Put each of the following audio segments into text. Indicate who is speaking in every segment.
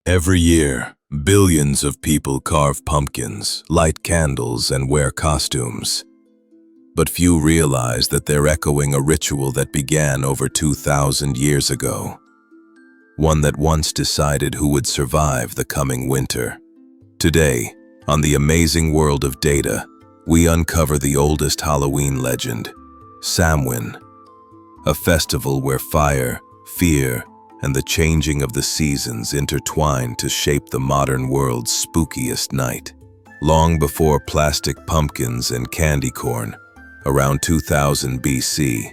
Speaker 1: Every year, billions of people carve pumpkins, light candles, and wear costumes. But few realize that they're echoing a ritual that began over 2,000 years ago. One that once decided who would survive the coming winter. Today, on the amazing world of data, we uncover the oldest Halloween legend, Samhain, a festival where fire, fear, and the changing of the seasons intertwine to shape the modern world's spookiest night. Long before plastic pumpkins and candy corn, around 2000 BC,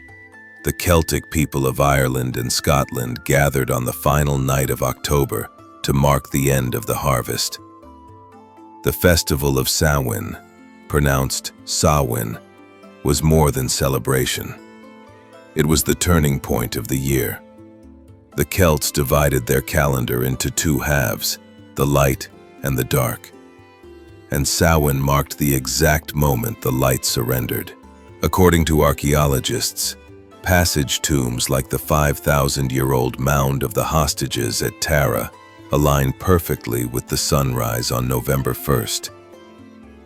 Speaker 1: the Celtic people of Ireland and Scotland gathered on the final night of October to mark the end of the harvest. The festival of Samhain, pronounced Samhain, was more than celebration. It was the turning point of the year. The Celts divided their calendar into two halves, the light and the dark. And Samhain marked the exact moment the light surrendered. According to archaeologists, passage tombs like the 5,000-year-old mound of the hostages at Tara align perfectly with the sunrise on November 1st.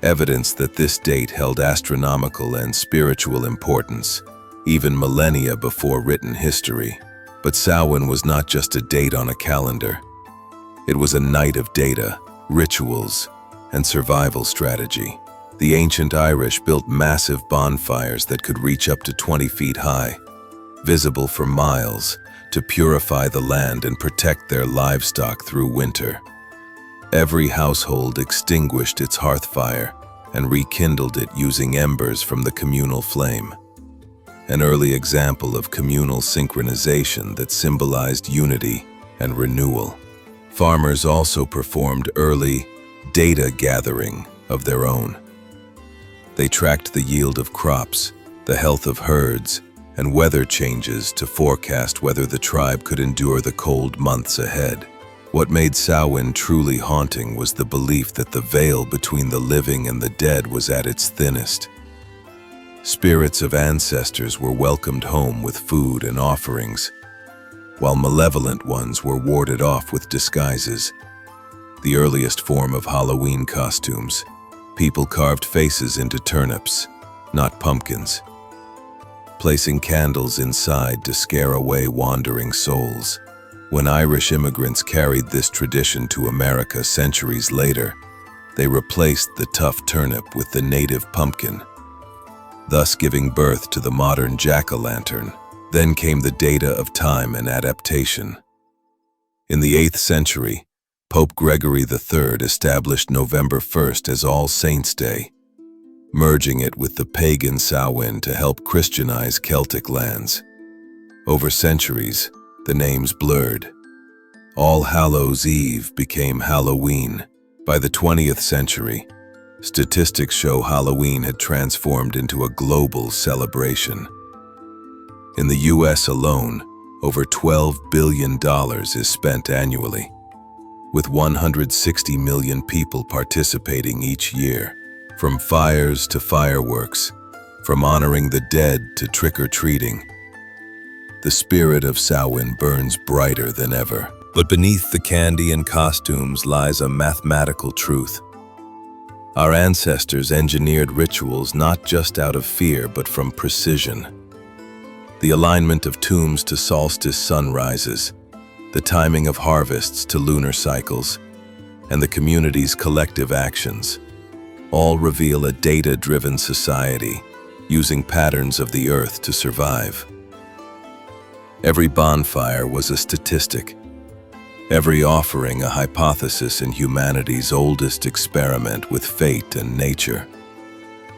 Speaker 1: Evidence that this date held astronomical and spiritual importance, even millennia before written history. But Samhain was not just a date on a calendar. It was a night of data, rituals, and survival strategy. The ancient Irish built massive bonfires that could reach up to 20 feet high, visible for miles, to purify the land and protect their livestock through winter. Every household extinguished its hearth fire and rekindled it using embers from the communal flame. An early example of communal synchronization that symbolized unity and renewal. Farmers also performed early data gathering of their own. They tracked the yield of crops, the health of herds, and weather changes to forecast whether the tribe could endure the cold months ahead. What made Samhain truly haunting was the belief that the veil between the living and the dead was at its thinnest. Spirits of ancestors were welcomed home with food and offerings, while malevolent ones were warded off with disguises. The earliest form of Halloween costumes, people carved faces into turnips, not pumpkins, placing candles inside to scare away wandering souls. When Irish immigrants carried this tradition to America centuries later, they replaced the tough turnip with the native pumpkin, thus giving birth to the modern jack-o'-lantern. Then came the data of time and adaptation. In the 8th century, Pope Gregory III established November 1st as All Saints' Day, merging it with the pagan Samhain to help Christianize Celtic lands. Over centuries, the names blurred. All Hallows' Eve became Halloween. By the 20th century, statistics show Halloween had transformed into a global celebration. In the US alone, over $12 billion is spent annually, with 160 million people participating each year. From fires to fireworks, from honoring the dead to trick-or-treating, the spirit of Samhain burns brighter than ever. But beneath the candy and costumes lies a mathematical truth. Our ancestors engineered rituals not just out of fear, but from precision. The alignment of tombs to solstice sunrises, the timing of harvests to lunar cycles, and the community's collective actions, all reveal a data-driven society, using patterns of the earth to survive. Every bonfire was a statistic, every offering a hypothesis in humanity's oldest experiment with fate and nature.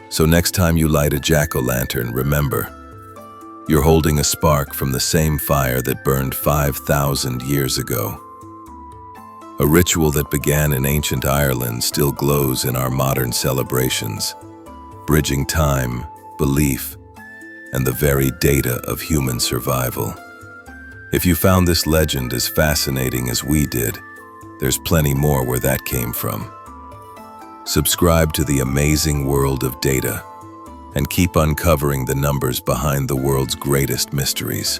Speaker 1: So next time you light a jack-o'-lantern, remember, you're holding a spark from the same fire that burned 5,000 years ago. A ritual that began in ancient Ireland still glows in our modern celebrations, bridging time, belief, and the very data of human survival. If you found this legend as fascinating as we did, there's plenty more where that came from. Subscribe to the amazing world of data and keep uncovering the numbers behind the world's greatest mysteries.